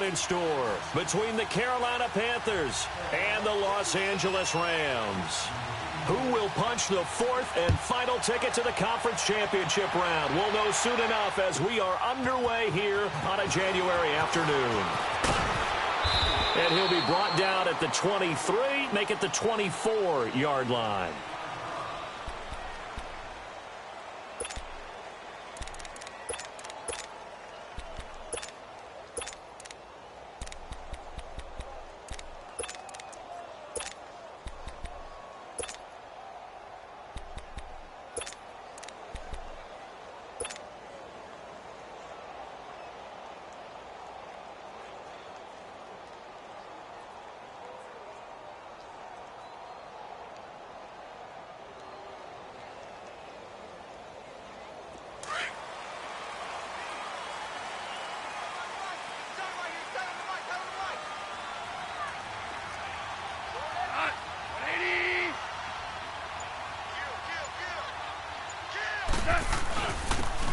one in store between the Carolina Panthers and the Los Angeles Rams. Who will punch the fourth and final ticket to the conference championship round? We'll know soon enough as we are underway here on a January afternoon. And he'll be brought down at the 23, make it the 24-yard line.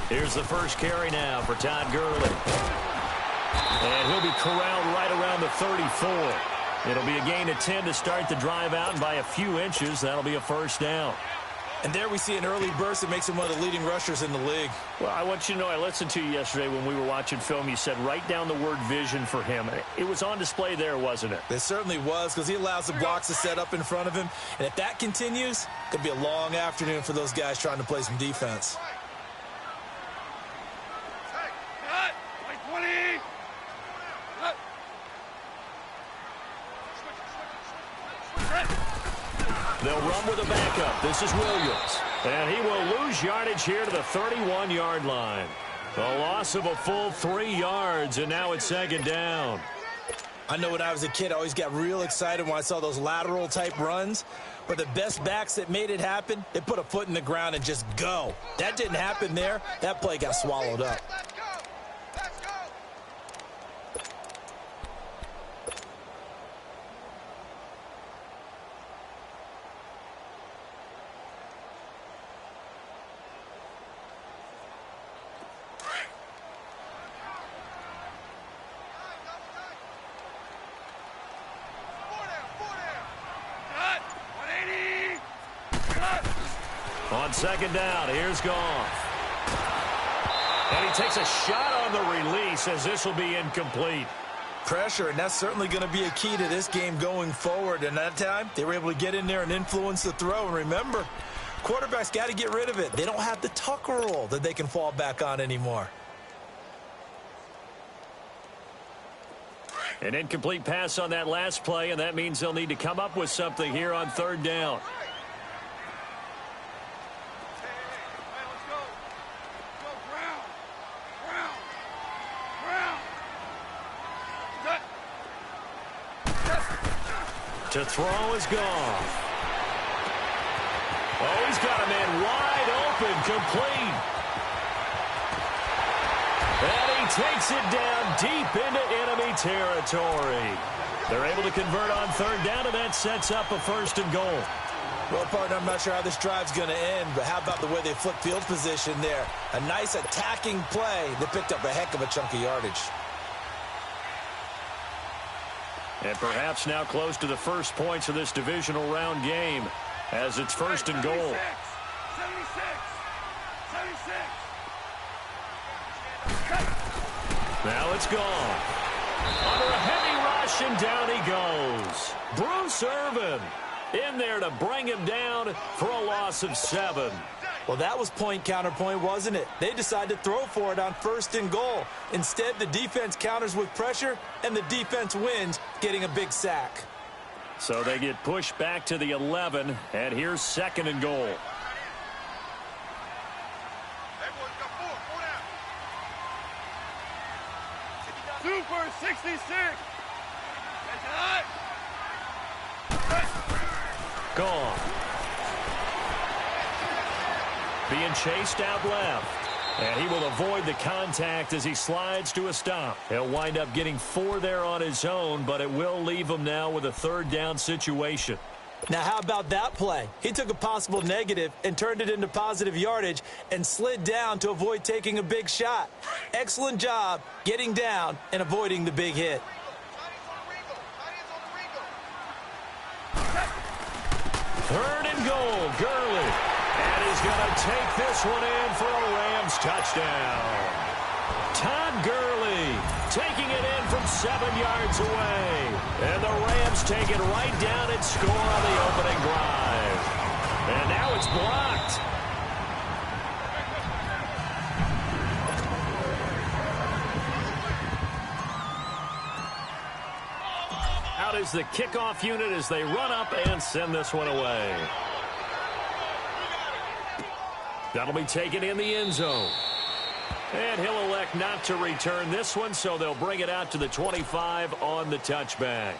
Here's the first carry now for Todd Gurley. And he'll be corralled right around the 34. It'll be a gain of 10 to start the drive out, and by a few inches, that'll be a first down. And there we see an early burst that makes him one of the leading rushers in the league. Well, I want you to know, I listened to you yesterday when we were watching film. You said write down the word vision for him. It was on display there, wasn't it? It certainly was, because he allows the blocks to set up in front of him. And if that continues, it could be a long afternoon for those guys trying to play some defense. They'll run with a backup. This is Williams. And he will lose yardage here to the 31-yard line. A loss of a full 3 yards, and now it's second down. I know when I was a kid, I always got real excited when I saw those lateral-type runs. But the best backs that made it happen, they put a foot in the ground and just go. That didn't happen there. That play got swallowed up. On second down, here's Goff. And he takes a shot on the release as this will be incomplete. Pressure, and that's certainly going to be a key to this game going forward. And that time, they were able to get in there and influence the throw. And remember, quarterbacks got to get rid of it. They don't have the tuck rule that they can fall back on anymore. An incomplete pass on that last play, and that means they'll need to come up with something here on third down. To throw is Goff. Oh, he's got a man wide open, complete. And he takes it down deep into enemy territory. They're able to convert on third down, and that sets up a first and goal. Well, partner, I'm not sure how this drive's going to end, but how about the way they flip field position there? A nice attacking play that picked up a heck of a chunk of yardage. And perhaps now close to the first points of this divisional round game as it's first and goal. 76. Now it's gone. Under a heavy rush, and down he goes. Bruce Irvin in there to bring him down for a loss of 7. Well, that was point counterpoint, wasn't it? They decided to throw for it on first and goal. Instead, the defense counters with pressure, and the defense wins, getting a big sack. So they get pushed back to the 11, and here's second and goal. 2 for 66. Gone. Being chased out left. And he will avoid the contact as he slides to a stop. He'll wind up getting 4 there on his own, but it will leave him now with a third down situation. Now, how about that play? He took a possible negative and turned it into positive yardage and slid down to avoid taking a big shot. Excellent job getting down and avoiding the big hit. Third and goal, Gurley. And he's going to take this one in for a Rams touchdown. Todd Gurley taking it in from 7 yards away. And the Rams take it right down and score on the opening drive. And now it's blocked. Out is the kickoff unit as they run up and send this one away. That'll be taken in the end zone. And he'll elect not to return this one, so they'll bring it out to the 25 on the touchback.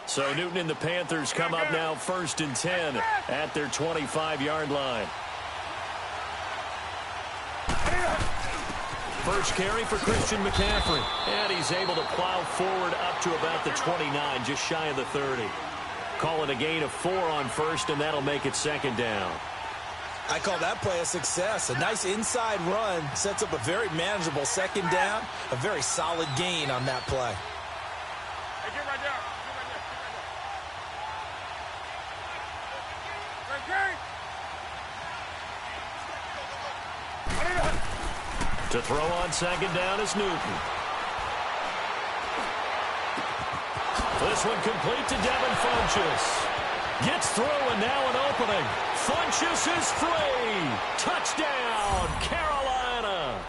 So Newton and the Panthers come up now 1st and 10 at their 25-yard line. First carry for Christian McCaffrey. And he's able to plow forward up to about the 29, just shy of the 30. Call it a gain of 4 on first, and that'll make it 2nd down. I call that play a success. A nice inside run sets up a very manageable 2nd down. A very solid gain on that play. Hey, get right there. To throw on 2nd down is Newton. This one complete to Devin Funchess. Gets through and now an opening. Funchess is free. Touchdown, Carolina.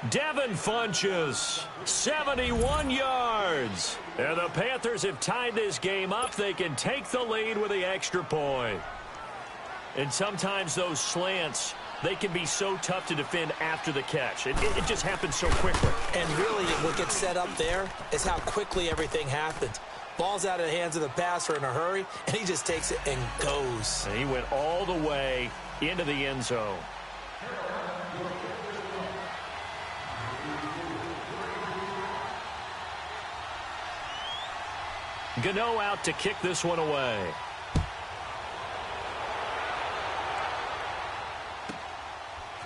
Devin Funchess, 71 yards. And the Panthers have tied this game up. They can take the lead with the extra point. And sometimes those slants, they can be so tough to defend after the catch. It just happens so quickly. And really, what gets set up there is how quickly everything happens. Ball's out of the hands of the passer in a hurry, and he just takes it and goes. And he went all the way into the end zone. Gano out to kick this one away.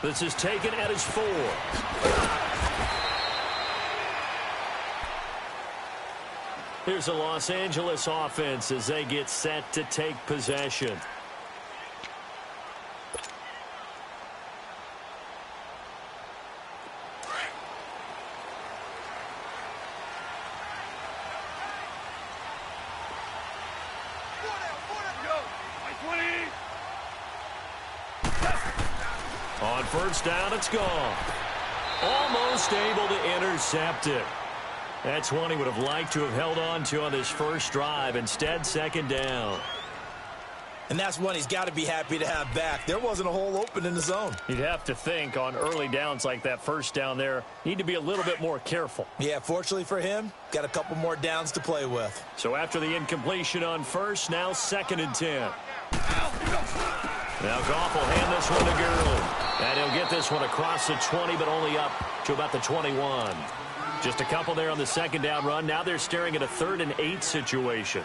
This is taken at his 4. Here's the Los Angeles offense as they get set to take possession. On first down, it's gone. Almost able to intercept it. That's one he would have liked to have held on to on his first drive. Instead, 2nd down. And that's one he's got to be happy to have back. There wasn't a hole open in the zone. You'd have to think on early downs like that first down there, need to be a little bit more careful. Yeah, fortunately for him, got a couple more downs to play with. So after the incompletion on first, now 2nd and 10. Now Goff will hand this one to Gurley. And he'll get this one across the 20, but only up to about the 21. Just a couple there on the 2nd down run. Now they're staring at a 3rd and 8 situation.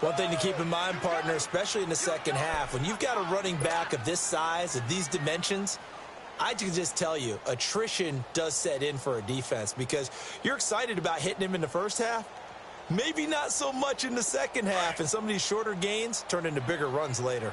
One thing to keep in mind, partner, especially in the second half, when you've got a running back of this size, of these dimensions, I can just tell you, attrition does set in for a defense because you're excited about hitting him in the first half. Maybe not so much in the second half, and some of these shorter gains turn into bigger runs later.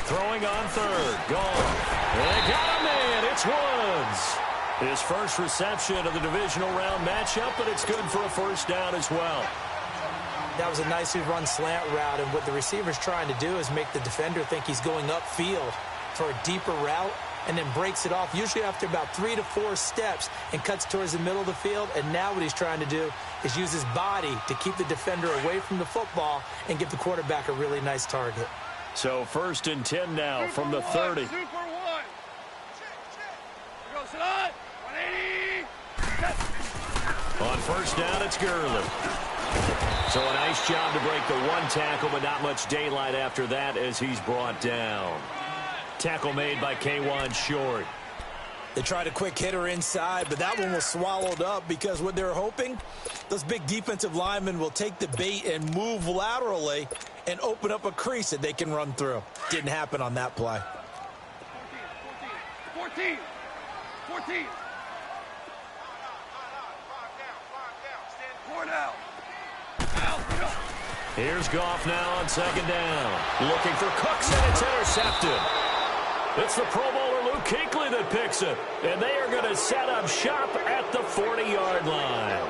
Throwing on 3rd, gone. They got a man, it's Woods. His first reception of the divisional round matchup, but it's good for a first down as well. That was a nicely run slant route, and what the receiver's trying to do is make the defender think he's going upfield for a deeper route, and then breaks it off, usually after about 3 to 4 steps, and cuts towards the middle of the field. And now what he's trying to do is use his body to keep the defender away from the football and give the quarterback a really nice target. So 1st and 10 now from the 30. Super one. Go, Salah. 180. On 1st down, it's Gurley. So a nice job to break the 1 tackle, but not much daylight after that as he's brought down. Tackle made by K'Wan Short. They tried a quick hitter inside, but that one was swallowed up because what they're hoping, those big defensive linemen will take the bait and move laterally and open up a crease that they can run through. Didn't happen on that play. 14. 14. 4 now. Here's Goff now on 2nd down. Looking for Cooks, and it's intercepted. It's the Pro Bowler Luke Kuechly that picks it. And they are going to set up shop at the 40-yard line.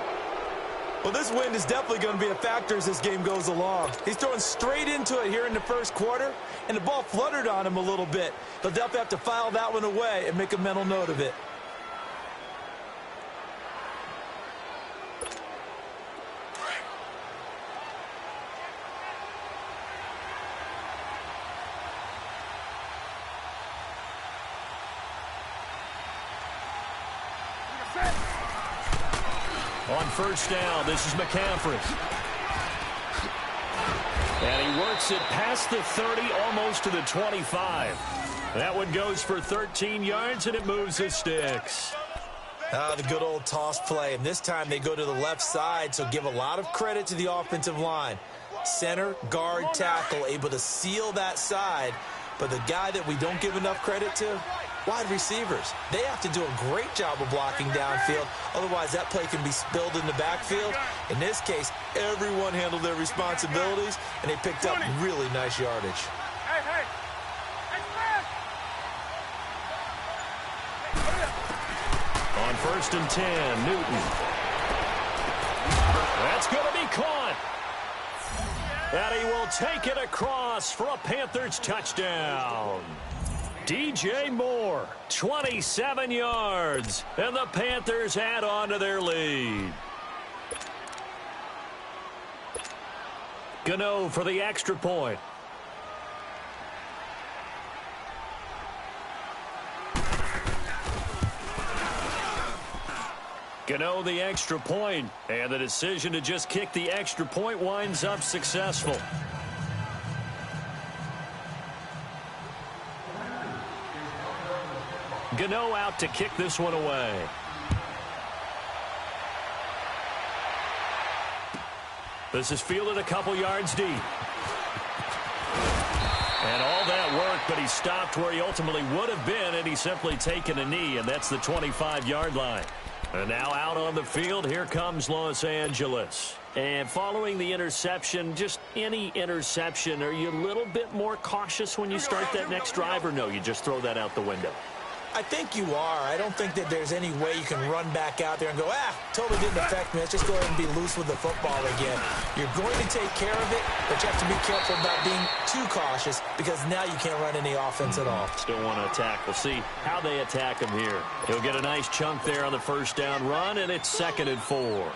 Well, this wind is definitely going to be a factor as this game goes along. He's throwing straight into it here in the 1st quarter, and the ball fluttered on him a little bit. They'll definitely have to file that one away and make a mental note of it. On 1st down, this is McCaffrey. And he works it past the 30, almost to the 25. That one goes for 13 yards, and it moves the sticks. The good old toss play, and this time they go to the left side, so give a lot of credit to the offensive line. Center, guard, tackle, able to seal that side, but the guy that we don't give enough credit to, wide receivers. They have to do a great job of blocking downfield. Otherwise, that play can be spilled in the backfield. In this case, everyone handled their responsibilities, and they picked up really nice yardage. Hey, hey. On 1st and 10, Newton. That's going to be caught. And he will take it across for a Panthers touchdown. DJ Moore, 27 yards, and the Panthers add on to their lead. Gano for the extra point. Gano the extra point, and the decision to just kick the extra point winds up successful. Gano out to kick this one away. This is fielded a couple yards deep. And all that work, but he stopped where he ultimately would have been, and he's simply taken a knee, and that's the 25-yard line. And now out on the field, here comes Los Angeles. And following the interception, just any interception, are you a little bit more cautious when you start that next drive, or no, you just throw that out the window? I think you are. I don't think that there's any way you can run back out there and go, totally didn't affect me. Let's just go ahead and be loose with the football again. You're going to take care of it, but you have to be careful about being too cautious because now you can't run any offense at all. Still want to attack. We'll see how they attack him here. He'll get a nice chunk there on the 1st down run, and it's 2nd and 4.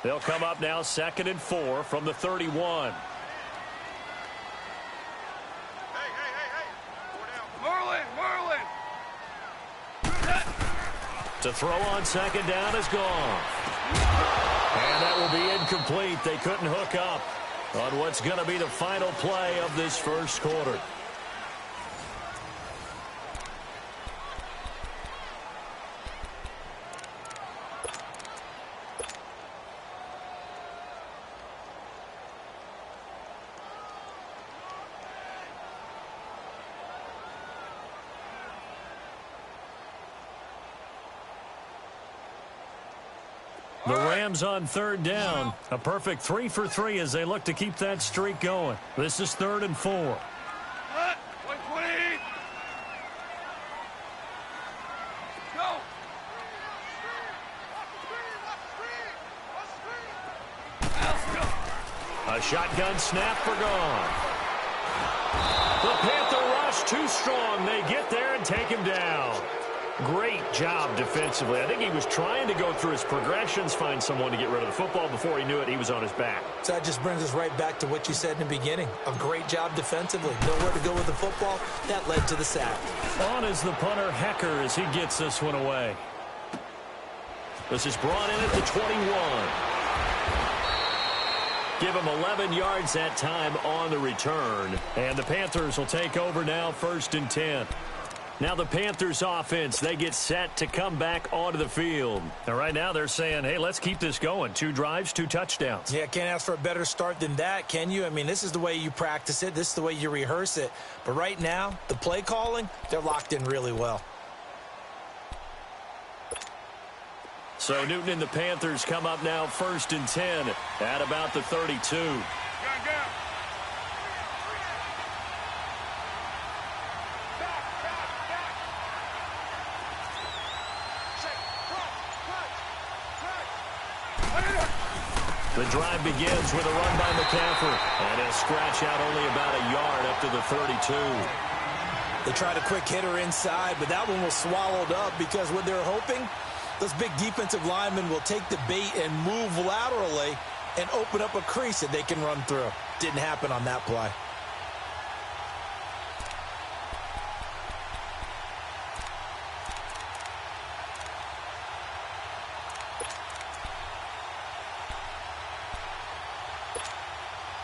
They'll come up now 2nd and 4 from the 31. To throw on 2nd down is gone. And that will be incomplete. They couldn't hook up on what's going to be the final play of this 1st quarter. The Rams on 3rd down. A perfect 3 for 3 as they look to keep that streak going. This is 3rd and 4. 120. Go. A shotgun snap for gone. The Panther rush too strong. They get there and take him down. Great job defensively. I think he was trying to go through his progressions, find someone to get rid of the football. Before he knew it, he was on his back. So that just brings us right back to what you said in the beginning. A great job defensively. Nowhere to go with the football. That led to the sack. On is the punter, Hecker, as he gets this one away. This is brought in at the 21. Give him 11 yards that time on the return. And the Panthers will take over now, 1st and 10. Now the Panthers offense, they get set to come back onto the field. And right now they're saying, hey, let's keep this going. 2 drives, 2 touchdowns. Yeah, can't ask for a better start than that, can you? I mean, this is the way you practice it. This is the way you rehearse it. But right now, the play calling, they're locked in really well. So Newton and the Panthers come up now 1st and 10 at about the 32. Gun. The drive begins with a run by McCaffrey. And he'll scratch out only about a yard up to the 32. They tried a quick hitter inside, but that one was swallowed up because what they're hoping, those big defensive linemen will take the bait and move laterally and open up a crease that they can run through. Didn't happen on that play.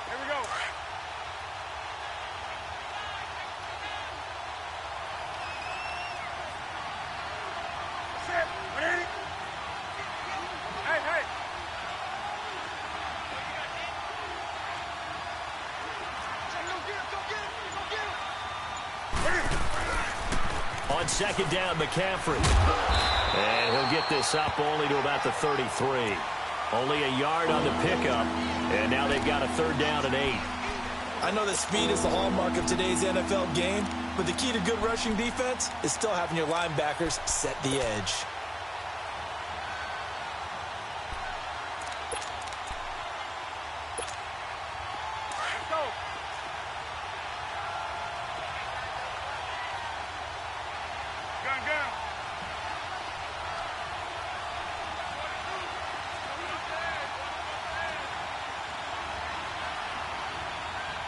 Here we go. That's it. 180. Hey. On 2nd down, McCaffrey. And he'll get this up only to about the 33. Only a yard on the pickup. And now they've got a 3rd down and 8. I know that speed is the hallmark of today's NFL game, but the key to good rushing defense is still having your linebackers set the edge. Let's go. Gun.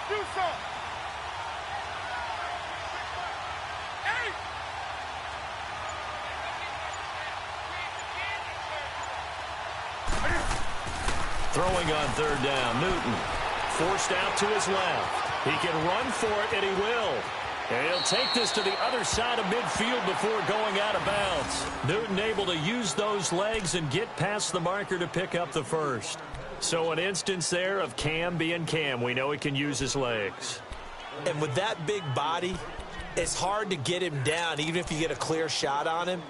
Do something. Hey! Throwing on 3rd down, Newton. Forced out to his left. He can run for it, and he will. And he'll take this to the other side of midfield before going out of bounds. Newton able to use those legs and get past the marker to pick up the 1st. So an instance there of Cam being Cam. We know he can use his legs. And with that big body, it's hard to get him down, even if you get a clear shot on him.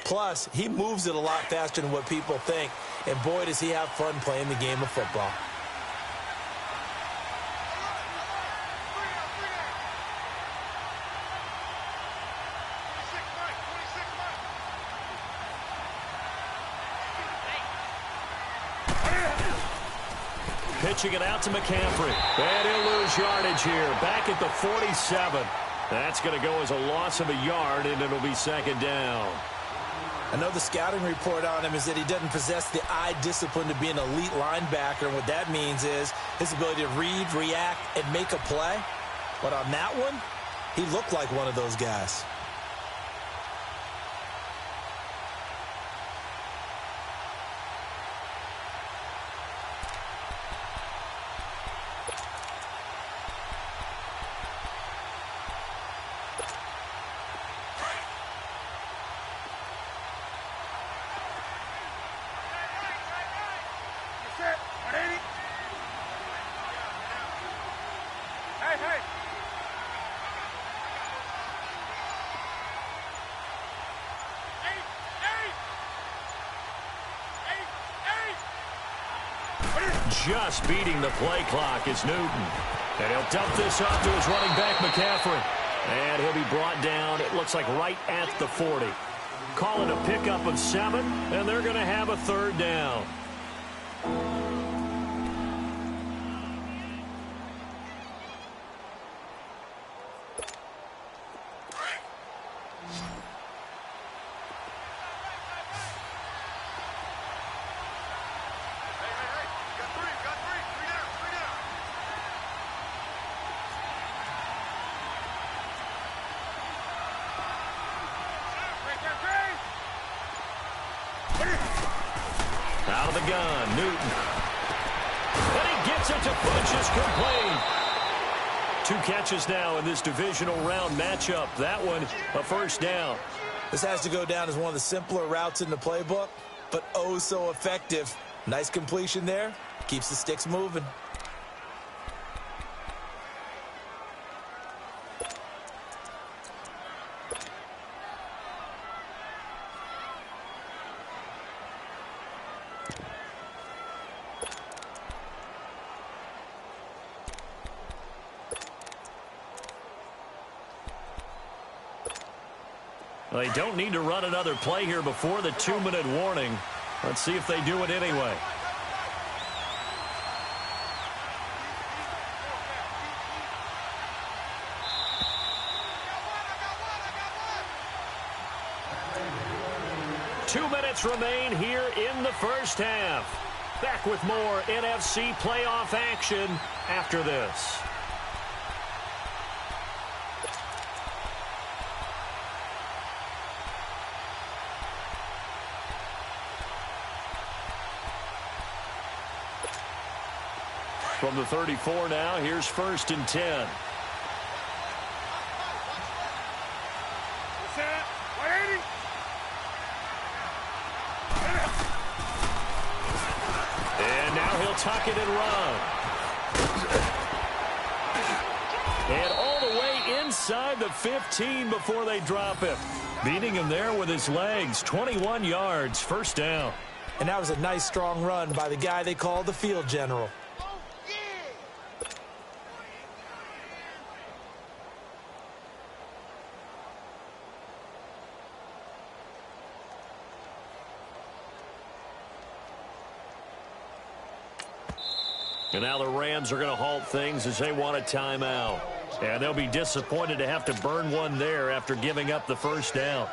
Plus, he moves it a lot faster than what people think. And boy, does he have fun playing the game of football. Pitching it out to McCaffrey. And he'll lose yardage here. Back at the 47. That's going to go as a loss of a yard, and it'll be 2nd down. I know the scouting report on him is that he doesn't possess the eye discipline to be an elite linebacker. And what that means is his ability to read, react, and make a play. But on that one, he looked like one of those guys. That's it. 180. Hey. Just beating the play clock is Newton. And he'll dump this off to his running back, McCaffrey. And he'll be brought down, it looks like right at the 40. Call it a pickup of 7, and they're going to have a 3rd down. Out of the gun, Newton. And he gets it to punches complete. 2 catches now in this divisional round matchup. That one, a first down. This has to go down as one of the simpler routes in the playbook, but oh so effective. Nice completion there. Keeps the sticks moving. They don't need to run another play here before the 2-minute warning. Let's see if they do it anyway. Two minutes remain here in the first half. Back with more NFC playoff action after this. From the 34 now, here's 1st and 10. What's that? 180? And now he'll tuck it and run. And all the way inside the 15 before they drop him. Beating him there with his legs. 21 yards, first down. And that was a nice, strong run by the guy they call the field general. And now the Rams are going to halt things as they want a timeout. And they'll be disappointed to have to burn one there after giving up the first down.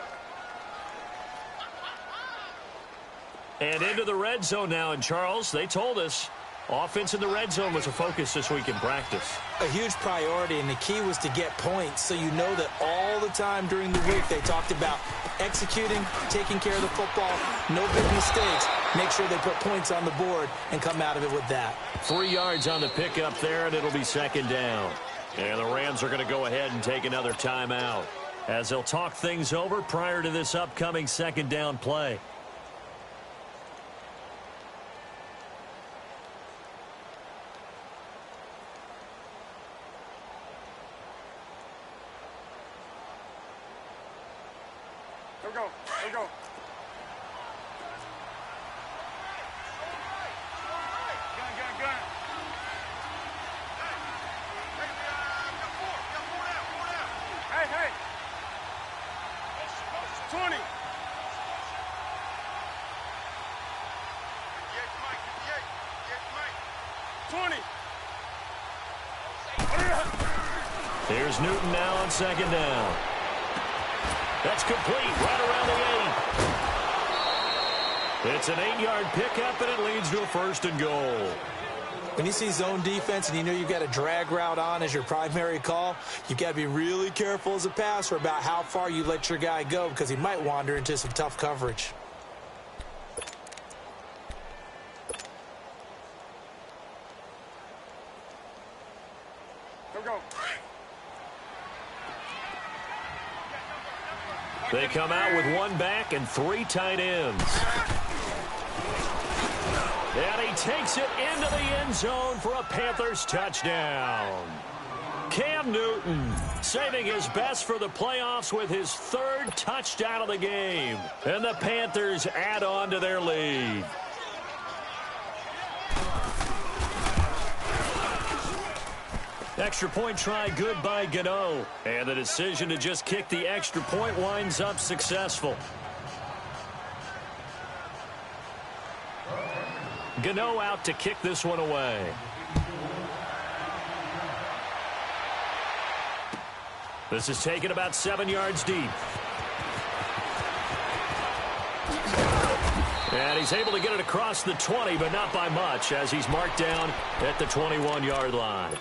And into the red zone now. And Charles, they told us offense in the red zone was a focus this week in practice. A huge priority, and the key was to get points. So you know that all the time during the week they talked about executing, taking care of the football, no big mistakes. Make sure they put points on the board and come out of it with that. 3 yards on the pickup there, and it'll be second down. And the Rams are going to go ahead and take another timeout as they'll talk things over prior to this upcoming second down play. Here we go. Here we go. Gun. Hey. 20. 20. Here's Newton now on second down. That's complete right around the 8. It's an 8-yard pickup, and it leads to a 1st and goal. When you see zone defense and you know you've got a drag route on as your primary call, you've got to be really careful as a passer about how far you let your guy go because he might wander into some tough coverage. Here we go. They come out with 1 back and 3 tight ends. And he takes it into the end zone for a Panthers touchdown. Cam Newton saving his best for the playoffs with his 3rd touchdown of the game. And the Panthers add on to their lead. Extra point try good by Gano. And the decision to just kick the extra point winds up successful. Gano out to kick this one away. This is taken about 7 yards deep. And he's able to get it across the 20, but not by much, as he's marked down at the 21-yard line.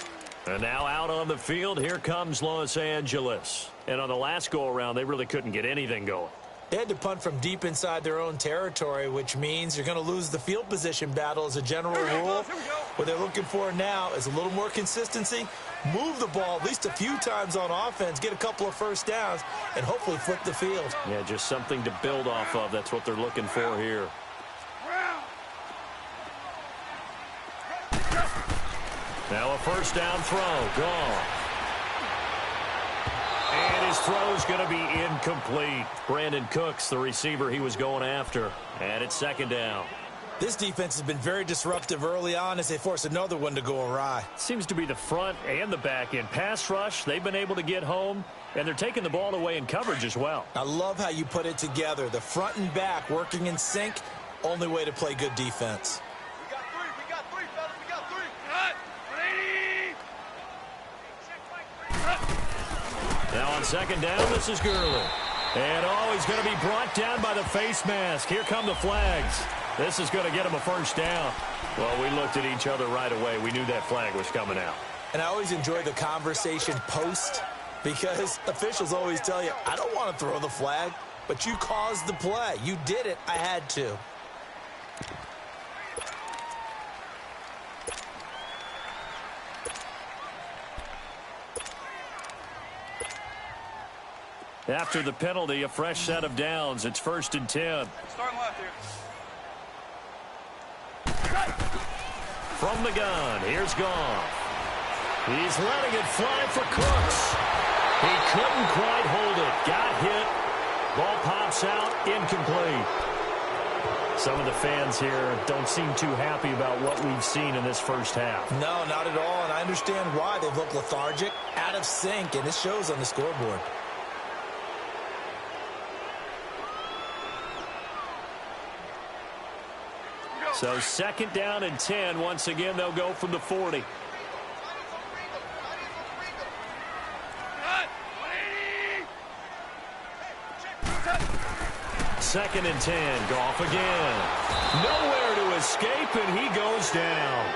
And now out on the field, here comes Los Angeles. And on the last go-around, they really couldn't get anything going. They had to punt from deep inside their own territory, which means you're going to lose the field position battle as a general rule. What they're looking for now is a little more consistency, move the ball at least a few times on offense, get a couple of first downs, and hopefully flip the field. Yeah, just something to build off of. That's what they're looking for here. Now a first down throw. Gone. And his throw's going to be incomplete. Brandon Cooks, the receiver he was going after. And it's second down. This defense has been very disruptive early on as they force another one to go awry. Seems to be the front and the back end. Pass rush, they've been able to get home, and they're taking the ball away in coverage as well. I love how you put it together. The front and back working in sync, only way to play good defense. We got three, fellas. We got three. Now on second down, this is Gurley. And he's going to be brought down by the face mask. Here come the flags. This is going to get him a first down. Well, we looked at each other right away. We knew that flag was coming out. And I always enjoy the conversation post because officials always tell you, I don't want to throw the flag, but you caused the play. You did it. I had to. After the penalty, a fresh set of downs. It's 1st and 10. Starting left here. From the gun, here's Goff. He's letting it fly for Cooks. He couldn't quite hold it. Got hit. Ball pops out, incomplete. Some of the fans here don't seem too happy about what we've seen in this first half. No, not at all, and I understand why. They've looked lethargic, out of sync, and this shows on the scoreboard. So second down and 10. Once again, they'll go from the 40. Second and 10. Goff again. Nowhere to escape, and he goes down.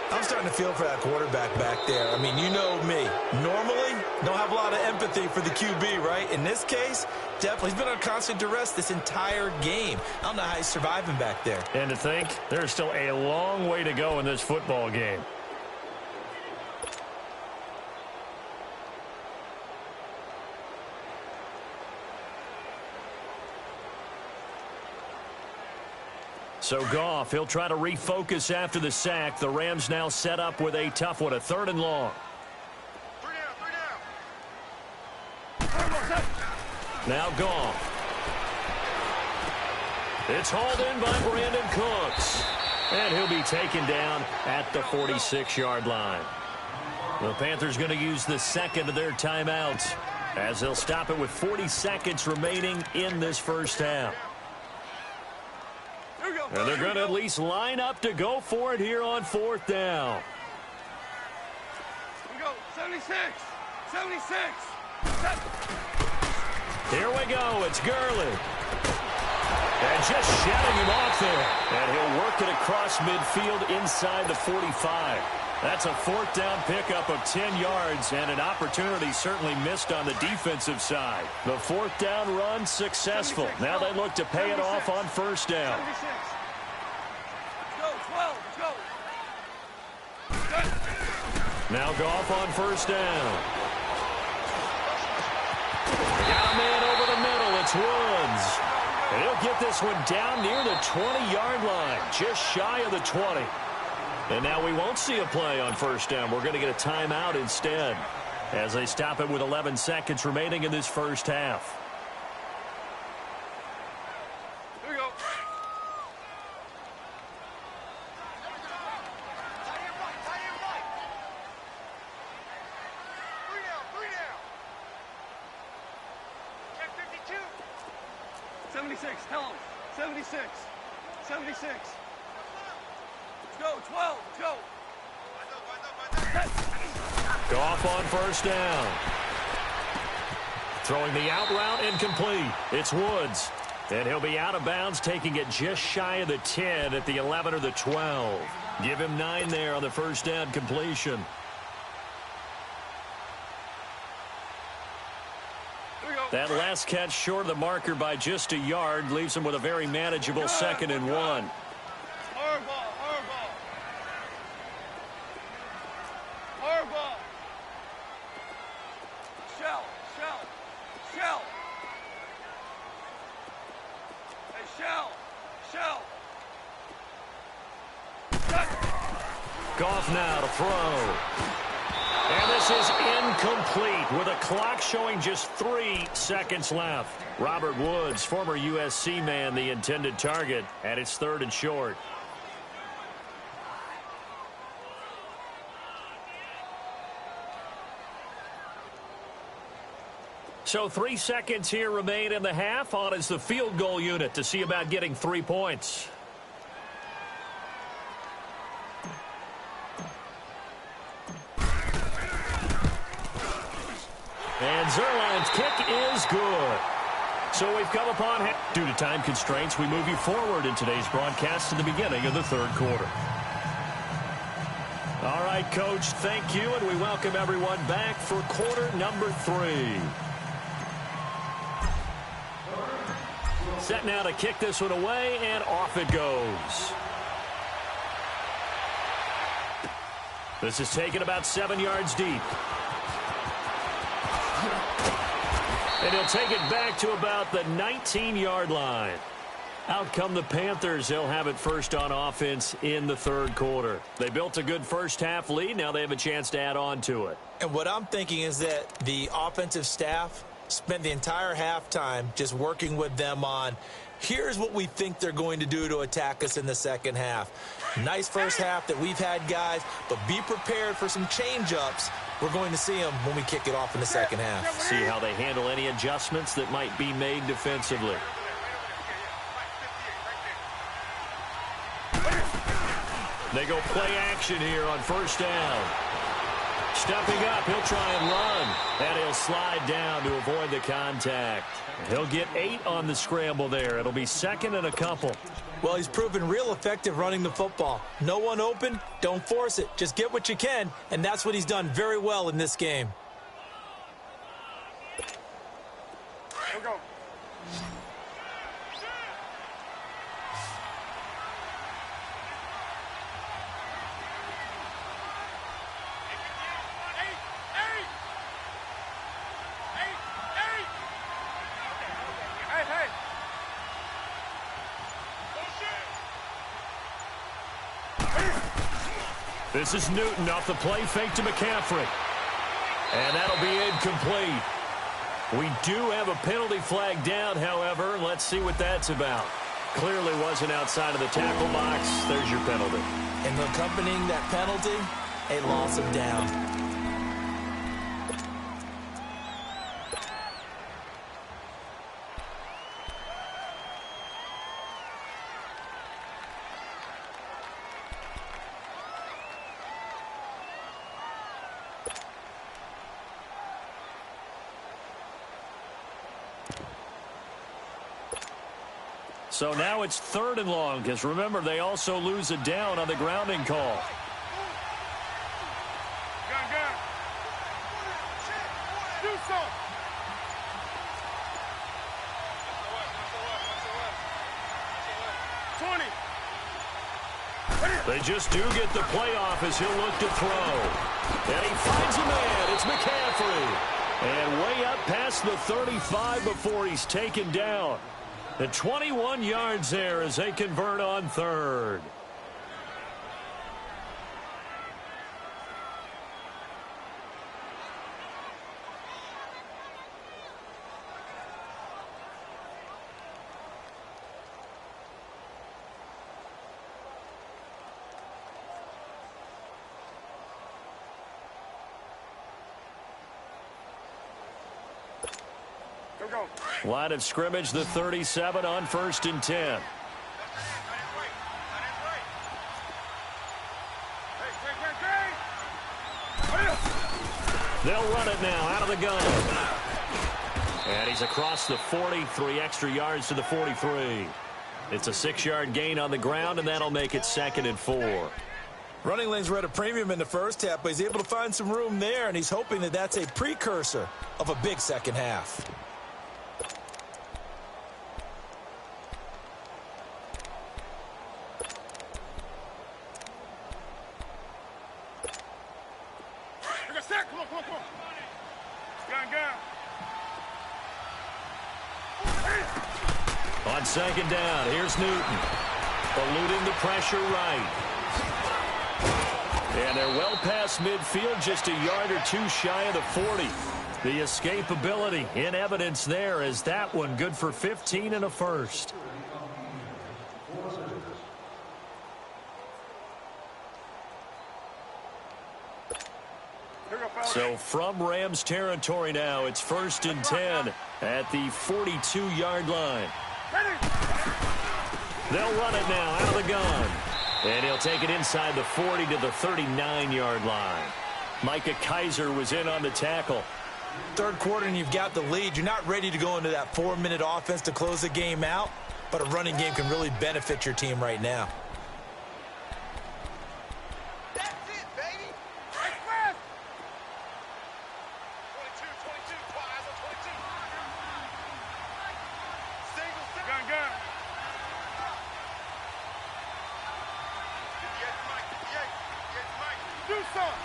I'm starting to feel for that quarterback back there. I mean, you know me. Normally, don't have a lot of empathy for the QB, right? In this case, definitely. He's been on constant duress this entire game. I don't know how he's surviving back there. And to think, there's still a long way to go in this football game. So Goff, he'll try to refocus after the sack. The Rams now set up with a tough one, a 3rd and long. Now Goff. It's hauled in by Brandon Cooks. And he'll be taken down at the 46-yard line. The Panthers going to use the second of their timeouts as they'll stop it with 40 seconds remaining in this first half. And they're going to at least line up to go for it here on 4th down. Here we go. 76. 76. Here we go. It's Gurley. And just shutting him off there. And he'll work it across midfield inside the 45. That's a 4th down pickup of 10 yards and an opportunity certainly missed on the defensive side. The 4th down run successful. Now they look to pay it off on 1st down. 76. Let's go. 12. Let's go. Now Goff on 1st down. Got a man over the middle. It's Woods. And he'll get this one down near the 20-yard line, just shy of the 20. And now we won't see a play on 1st down. We're going to get a timeout instead as they stop it with 11 seconds remaining in this first half. Here we go. Three down. Check 52. 76. Tell him. 76. 76. Let's go, 12, let's go. Goff on 1st down. Throwing the out route incomplete. It's Woods. And he'll be out of bounds, taking it just shy of the 10 at the 11 or the 12. Give him 9 there on the 1st down completion. Here we go. That last catch short of the marker by just a yard leaves him with a very manageable 2nd and 1. Hardball, hardball. Hardball. Shell, shell, shell. Hey, shell, shell. Goff now to throw. And this is incomplete with a clock showing just 3 seconds left. Robert Woods, former USC man, the intended target, and it's 3rd and short. So 3 seconds here remain in the half. On is the field goal unit to see about getting 3 points. And Zerline's kick is good. So we've come upon, due to time constraints, we move you forward in today's broadcast to the beginning of the 3rd quarter. All right, Coach, thank you, and we welcome everyone back for quarter number 3. Set now to kick this one away, and off it goes. This is taken about 7 yards deep. And he'll take it back to about the 19-yard line. Out come the Panthers. They'll have it first on offense in the 3rd quarter. They built a good first-half lead. Now they have a chance to add on to it. And what I'm thinking is that the offensive staff spent the entire halftime just working with them on, here's what we think they're going to do to attack us in the second half. Nice first half that we've had, guys, but be prepared for some change-ups. We're going to see them when we kick it off in the second half. See how they handle any adjustments that might be made defensively. They go play action here on first down. Stepping up, he'll try and run. And he'll slide down to avoid the contact. He'll get 8 on the scramble there. It'll be 2nd and a couple. Well, he's proven real effective running the football. No one open, don't force it. Just get what you can, and that's what he's done very well in this game. Here we go. This is Newton off the play fake to McCaffrey. And that'll be incomplete. We do have a penalty flag down, however. Let's see what that's about. Clearly wasn't outside of the tackle box. There's your penalty. And accompanying that penalty, a loss of down. So now it's 3rd and long, because remember, they also lose a down on the grounding call. Gun. Do something. They just do get the playoff as he'll look to throw. And he finds a man. It's McCaffrey. And way up past the 35 before he's taken down. The 21 yards there as they convert on 3rd. Line of scrimmage, the 37 on 1st and 10. They'll run it now out of the gun. And he's across the 40, 3 extra yards to the 43. It's a 6-yard gain on the ground, and that'll make it 2nd and 4. Running lanes were at a premium in the first half, but he's able to find some room there, and he's hoping that that's a precursor of a big second half. second down. Here's Newton. Eluding the pressure right. And they're well past midfield, just a yard or two shy of the 40. The escapability in evidence there as that one good for 15 and a first. So from Rams territory now, it's 1st and 10 at the 42-yard line. They'll run it now out of the gun. And he'll take it inside the 40 to the 39-yard line. Micah Kaiser was in on the tackle. Third quarter and you've got the lead. You're not ready to go into that 4-minute offense to close the game out, but a running game can really benefit your team right now. That's it, baby. Express. 22, twice on 22. Single. Gun. Do something.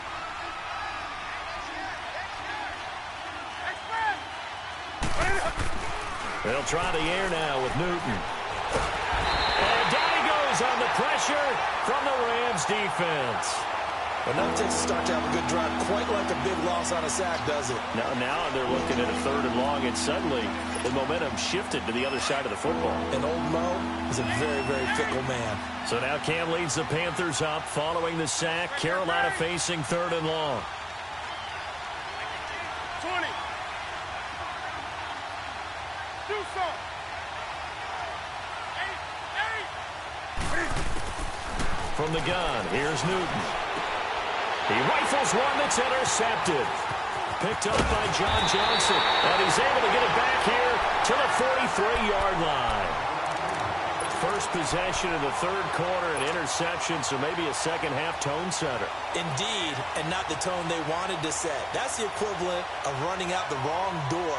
They'll try the air now with Newton. And down he goes on the pressure from the Rams defense. But now it takes a start to have a good drive, quite like a big loss on a sack, does it? Now they're looking at a 3rd and long, and suddenly the momentum shifted to the other side of the football. And old Mo is a very, very fickle man. So now Cam leads the Panthers up following the sack. Carolina facing 3rd and long. 20. Do something. 8. From the gun, here's Newton. He rifles one that's intercepted. Picked up by John Johnson. And he's able to get it back here to the 43-yard line. First possession of the 3rd quarter, an interception, so maybe a second-half tone setter. Indeed, and not the tone they wanted to set. That's the equivalent of running out the wrong door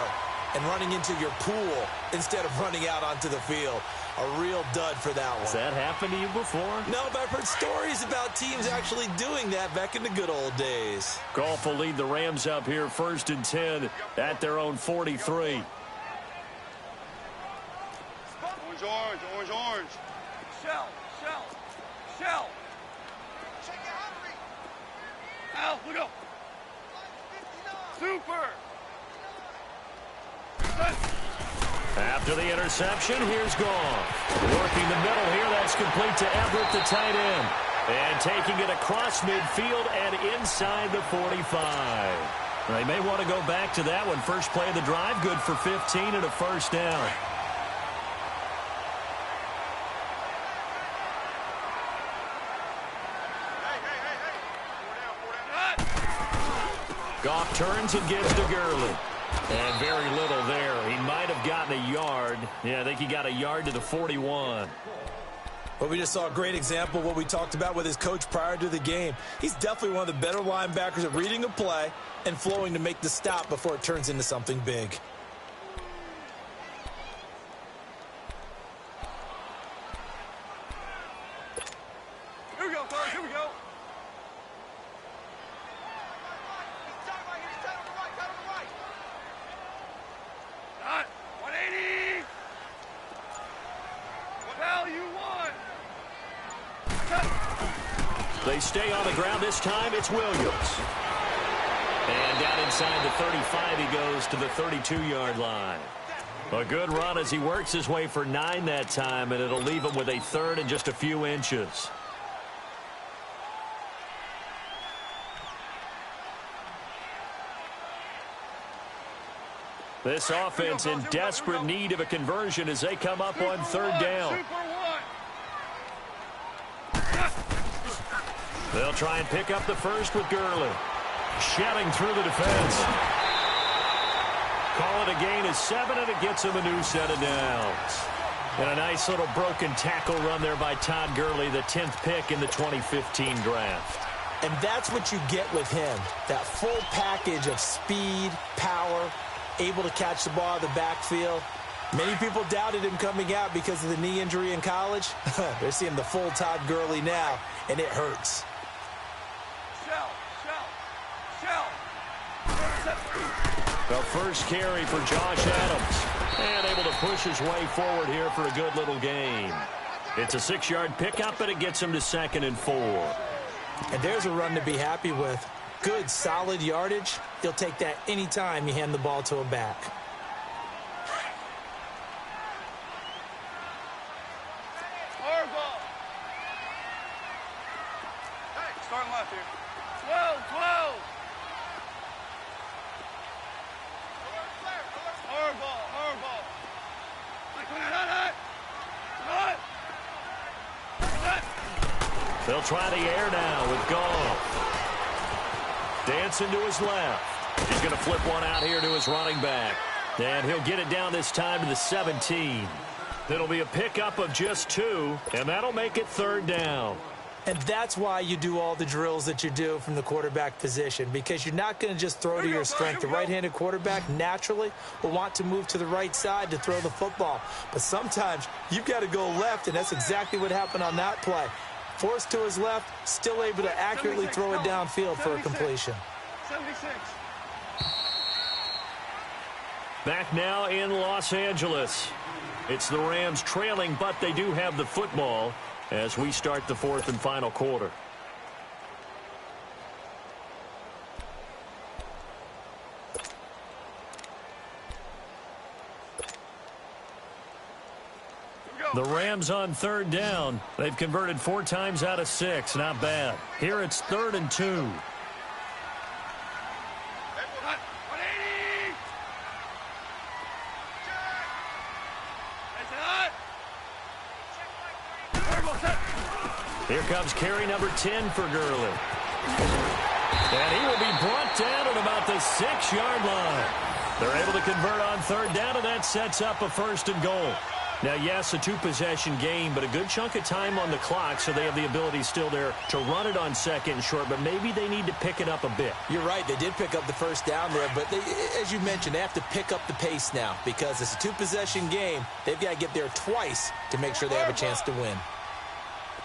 and running into your pool instead of running out onto the field. A real dud for that one. Has that happened to you before? No, but I've heard stories about teams actually doing that back in the good old days. Goff will lead the Rams up here 1st and 10 at their own 43. Orange. Shell. Al, look up. Super. After the interception, here's Goff. Working the middle here, that's complete to Everett, the tight end. And taking it across midfield and inside the 45. They may want to go back to that one. First play of the drive, good for 15 and a first down. Goff turns and gives to Gurley. And very little there. He might have gotten a yard. Yeah, I think he got a yard to the 41. Well, we just saw a great example of what we talked about with his coach prior to the game. He's definitely one of the better linebackers at reading a play and flowing to make the stop before it turns into something big. Here we go, fellas. Here we go. Not 180. What you want? They stay on the ground this time. It's Williams. And down inside the 35, he goes to the 32-yard line. A good run as he works his way for 9 that time, and it'll leave him with a 3rd and just a few inches. This offense in desperate need of a conversion as they come up on 3rd down. They'll try and pick up the first with Gurley. Shelling through the defense. Call it a gain of 7, and it gets him a new set of downs. And a nice little broken tackle run there by Todd Gurley, the 10th pick in the 2015 draft. And that's what you get with him, that full package of speed, power, able to catch the ball in the backfield. Many people doubted him coming out because of the knee injury in college. They're seeing the full Todd Gurley now, and it hurts. The first carry for Josh Adams. And able to push his way forward here for a good little gain. It's a 6-yard pickup, and it gets him to 2nd and 4. And there's a run to be happy with. Good, solid yardage. He'll take that anytime you hand the ball to him back. Hey, starting left here. 12, 12. Hard ball. They'll try the air now with Goff. Dancing to his left. He's going to flip one out here to his running back. And he'll get it down this time to the 17. It'll be a pickup of just 2, and that'll make it 3rd down. And that's why you do all the drills that you do from the quarterback position, because you're not going to just throw to your strength. The right-handed quarterback naturally will want to move to the right side to throw the football. But sometimes you've got to go left, and that's exactly what happened on that play. Forced to his left, still able to accurately throw it downfield for a completion. 76. Back now in Los Angeles. It's the Rams trailing, but they do have the football as we start the 4th and final quarter. The Rams on 3rd down. They've converted 4 times out of 6. Not bad. Here it's 3rd and 2. 180. Here comes carry number 10 for Gurley. And he will be brought down at about the 6-yard line. They're able to convert on 3rd down, and that sets up a 1st and goal. Now, yes, a 2-possession game, but a good chunk of time on the clock, so they have the ability still there to run it on 2nd and short, but maybe they need to pick it up a bit. You're right. They did pick up the 1st down there, but as you mentioned, they have to pick up the pace now because it's a 2-possession game. They've got to get there twice to make sure they have a chance to win.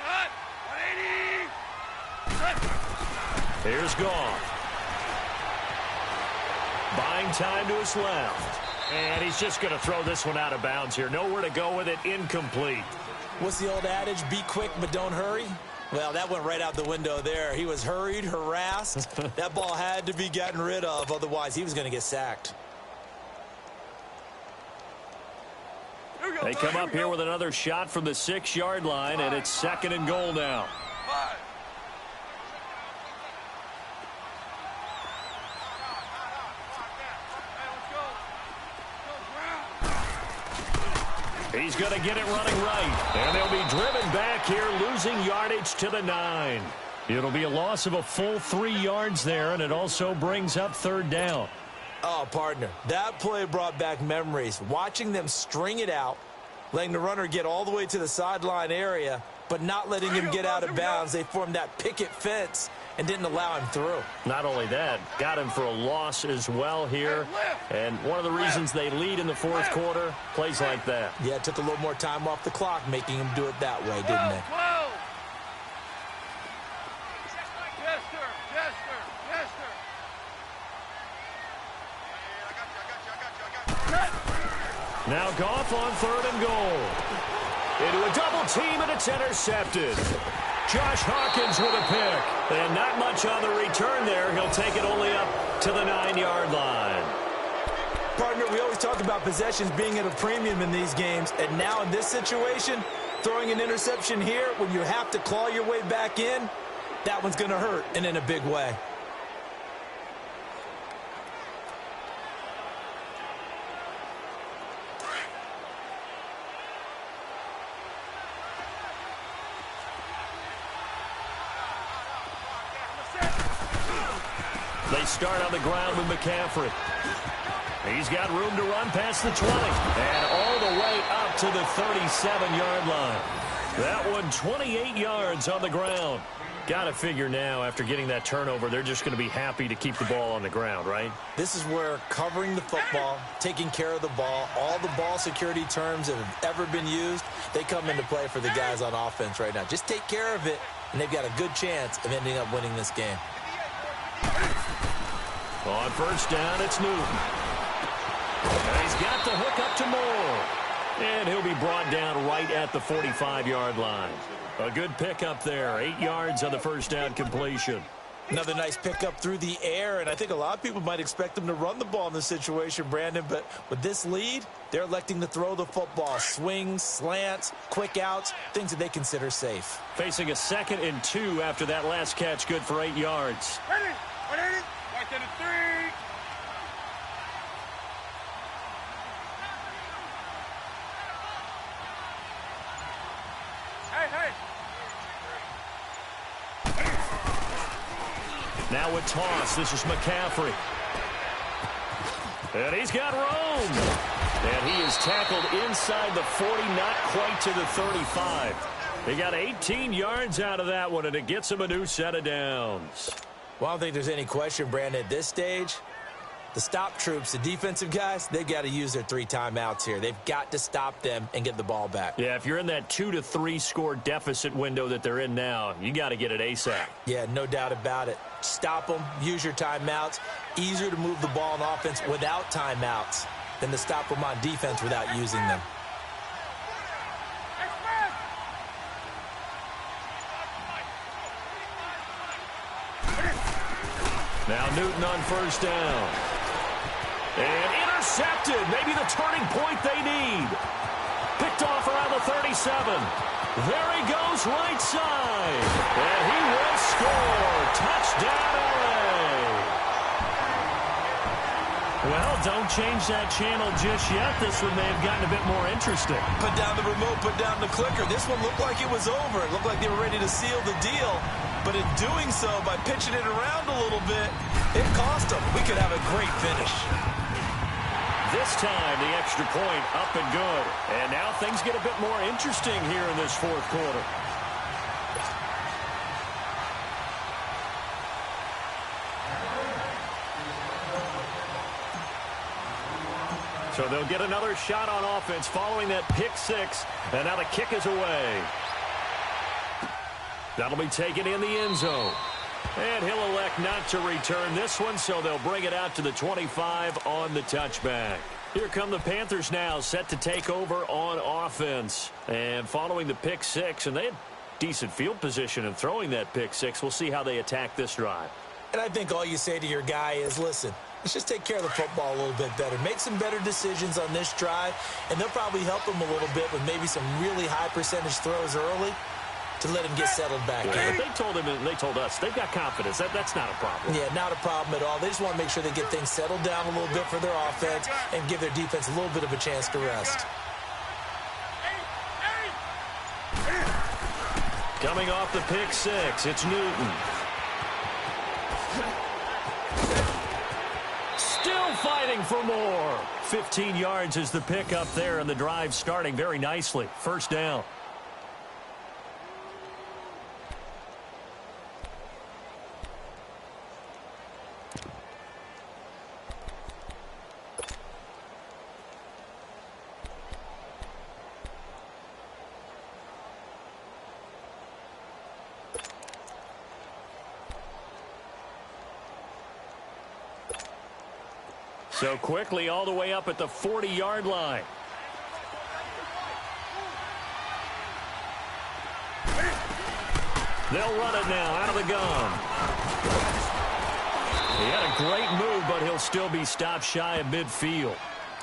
180. Here's Goff. Buying time to his left. And he's just going to throw this one out of bounds here. Nowhere to go with it. Incomplete. What's the old adage? Be quick, but don't hurry. Well, that went right out the window there. He was hurried, harassed. That ball had to be gotten rid of. Otherwise, he was going to get sacked. They come up here with another shot from the 6-yard line, and it's 2nd and goal now. 5. He's going to get it running right. And they'll be driven back here, losing yardage to the 9. It'll be a loss of a full 3 yards there, and it also brings up 3rd down. Oh, partner, that play brought back memories. Watching them string it out, letting the runner get all the way to the sideline area, but not letting him get out of bounds. They formed that picket fence and didn't allow him through. Not only that, got him for a loss as well here. And one of the reasons they lead in the 4th quarter, plays like that. Yeah, it took a little more time off the clock, making him do it that way, didn't it? 12. Yes, sir. Yes, sir. Yes, sir. Now Goff on 3rd and goal. Into a double team, and it's intercepted. Josh Hawkins with a pick. And not much on the return there. He'll take it only up to the 9-yard line. Partner, we always talk about possessions being at a premium in these games. And now in this situation, throwing an interception here when you have to claw your way back in, that one's going to hurt, and in a big way. They start on the ground with McCaffrey. He's got room to run past the 20. And all the way up to the 37-yard line. That one 28 yards on the ground. Got to figure now, after getting that turnover, they're just going to be happy to keep the ball on the ground, right? This is where covering the football, taking care of the ball, all the ball security terms that have ever been used, they come into play for the guys on offense right now. Just take care of it, and they've got a good chance of ending up winning this game. On 1st down, it's Newton. And he's got the hook up to Moore. And he'll be brought down right at the 45-yard line. A good pickup there. 8 yards on the first down completion. Another nice pickup through the air, and I think a lot of people might expect them to run the ball in this situation, Brandon, but with this lead, they're electing to throw the football. Swings, slants, quick outs, things that they consider safe. Facing a 2nd and 2 after that last catch, good for 8 yards. Ready? 180. 183. Hey. Now a toss. This is McCaffrey. And he's got room. And he is tackled inside the 40, not quite to the 35. He got 18 yards out of that one, and it gets him a new set of downs. Well, I don't think there's any question, Brandon, at this stage, the stop troops, the defensive guys, they've got to use their 3 timeouts here. They've got to stop them and get the ball back. Yeah, if you're in that 2 to 3 score deficit window that they're in now, you got to get it ASAP. Yeah, no doubt about it. Stop them, use your timeouts. Easier to move the ball on offense without timeouts than to stop them on defense without using them. Now Newton on first down. And intercepted. Maybe the turning point they need. Picked off around the 37. There he goes right side. And he will score. Touchdown, LA. Well, don't change that channel just yet. This one may have gotten a bit more interesting. Put down the remote, put down the clicker. This one looked like it was over. It looked like they were ready to seal the deal. But in doing so, by pitching it around a little bit, it cost them. We could have a great finish. This time, the extra point up and good. And now things get a bit more interesting here in this fourth quarter. So they'll get another shot on offense following that pick six. And now the kick is away. That'll be taken in the end zone. And he'll elect not to return this one, so they'll bring it out to the 25 on the touchback. Here come the Panthers now, set to take over on offense. And following the pick six, and they had decent field position in throwing that pick six. We'll see how they attack this drive. And I think all you say to your guy is, listen, let's just take care of the football a little bit better. Make some better decisions on this drive, and they'll probably help him a little bit with maybe some really high percentage throws early to let him get settled back in. But they told him and they told us they've got confidence. That's not a problem. Yeah, not a problem at all. They just want to make sure they get things settled down a little bit for their offense and give their defense a little bit of a chance to rest. Coming off the pick six, it's Newton. Still fighting for more. 15 yards is the pickup there, and the drive starting very nicely. First down. So quickly all the way up at the 40-yard line. They'll run it now out of the gun. He had a great move, but he'll still be stopped shy of midfield.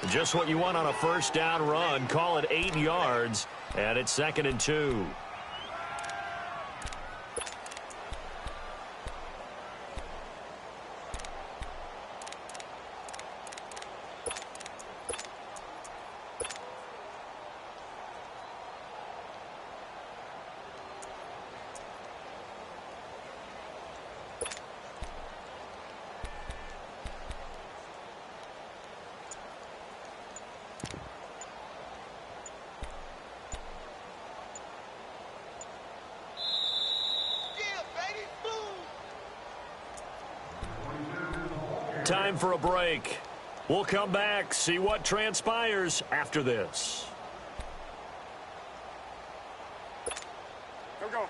Just what you want on a first down run. Call it 8 yards, and it's 2nd and 2. Time for a break. We'll come back, see what transpires after this. Here we go.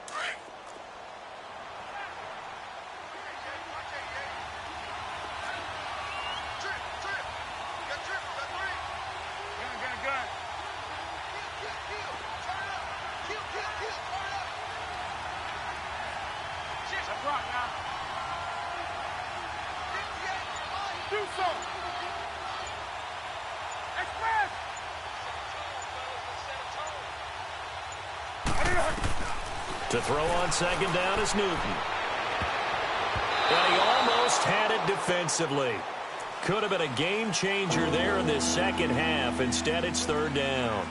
That's right now. Do something. Express. To throw on second down is Newton. But he almost had it defensively. Could have been a game changer there in this second half. Instead, it's third down.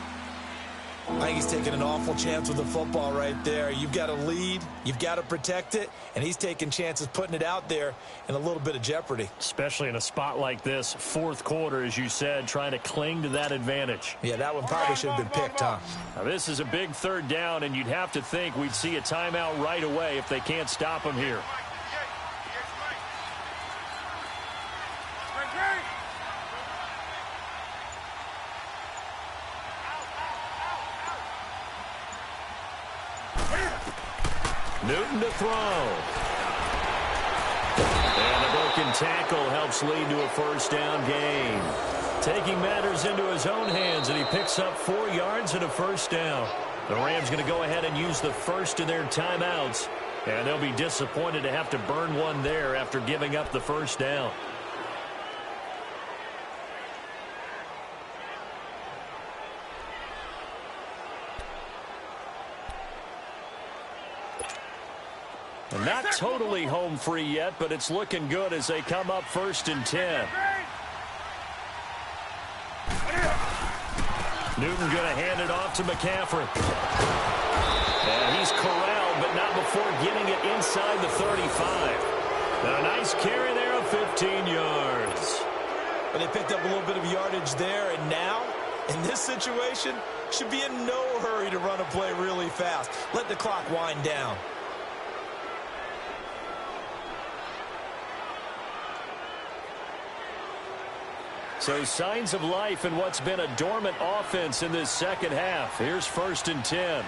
I think he's taking an awful chance with the football right there. You've got to lead, you've got to protect it, and he's taking chances putting it out there in a little bit of jeopardy. Especially in a spot like this, fourth quarter, as you said, trying to cling to that advantage. Yeah, that one probably should have been picked, huh? Now, this is a big third down, and you'd have to think we'd see a timeout right away if they can't stop him here. Newton to throw. And the broken tackle helps lead to a first down gain. Taking matters into his own hands, and he picks up 4 yards and a first down. The Rams going to go ahead and use the first of their timeouts, and they'll be disappointed to have to burn one there after giving up the first down. Not totally home free yet, but it's looking good as they come up first and 10. Newton going to hand it off to McCaffrey. And he's corralled, but not before getting it inside the 35. And a nice carry there of 15 yards. But they picked up a little bit of yardage there, and now, in this situation, should be in no hurry to run a play really fast. Let the clock wind down. So signs of life in what's been a dormant offense in this second half. Here's first and 10.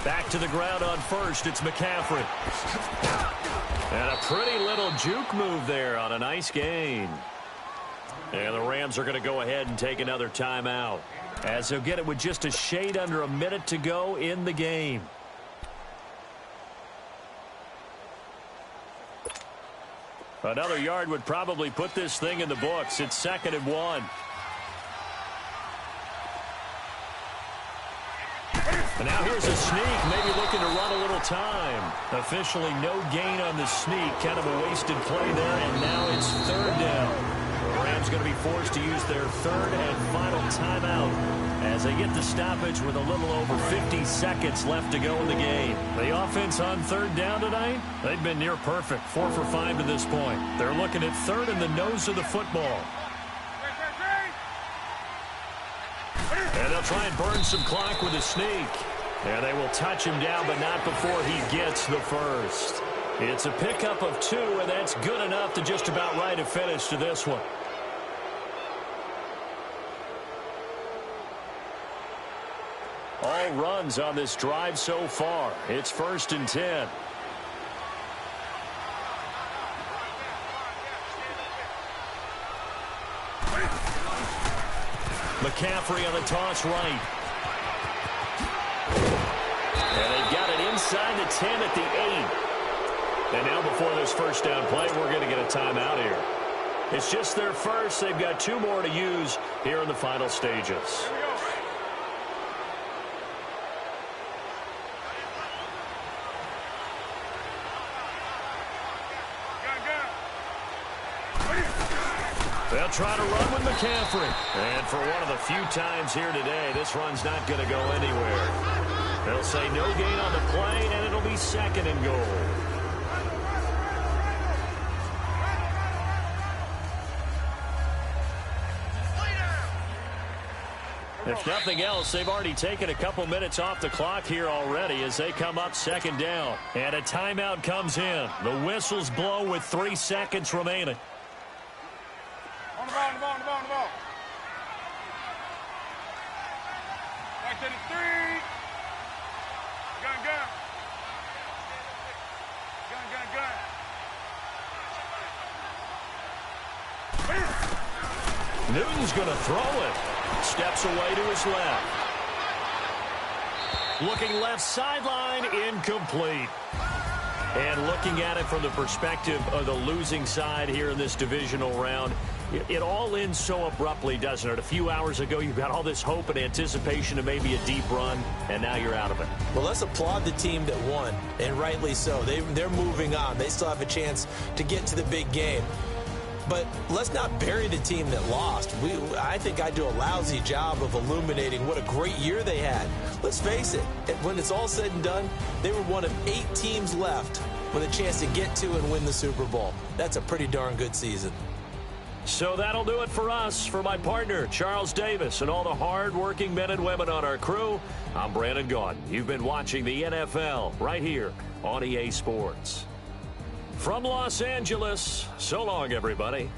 Back to the ground on first. It's McCaffrey. And a pretty little juke move there on a nice gain. And the Rams are going to go ahead and take another timeout, as they'll get it with just a shade under a minute to go in the game. Another yard would probably put this thing in the books. It's 2nd and 1. And now here's a sneak, maybe looking to run a little time. Officially no gain on the sneak, kind of a wasted play there, and now it's third down. The Rams going to be forced to use their third and final timeout as they get the stoppage with a little over 50 seconds left to go in the game. The offense on third down tonight, they've been near perfect, 4 for 5 to this point. They're looking at third in the nose of the football. And they'll try and burn some clock with a sneak. And they will touch him down, but not before he gets the first. It's a pickup of 2, and that's good enough to just about write a finish to this one. All runs on this drive so far. It's first and 10. McCaffrey on the toss right. And they've got it inside the 10 at the 8. And now before this first down play, we're going to get a timeout here. It's just their first. They've got 2 more to use here in the final stages. They'll try to run with McCaffrey. And for one of the few times here today, this run's not going to go anywhere. They'll say no gain on the play, and it'll be 2nd and goal. If nothing else, they've already taken a couple minutes off the clock here already as they come up 2nd down. And a timeout comes in. The whistles blow with 3 seconds remaining. On the ball, on the ball, on the ball, on the ball. Right to the 3. Gun. Newton's going to throw it. Steps away to his left. Looking left sideline, incomplete. And looking at it from the perspective of the losing side here in this divisional round, it all ends so abruptly, doesn't it? A few hours ago, you got all this hope and anticipation of maybe a deep run, and now you're out of it. Well, let's applaud the team that won, and rightly so. They're moving on. They still have a chance to get to the big game. But let's not bury the team that lost. I think I do a lousy job of illuminating what a great year they had. Let's face it, when it's all said and done, they were one of 8 teams left with a chance to get to and win the Super Bowl. That's a pretty darn good season. So that'll do it for us. For my partner, Charles Davis, and all the hard-working men and women on our crew, I'm Brandon Gaudin. You've been watching the NFL right here on EA Sports. From Los Angeles, so long, everybody.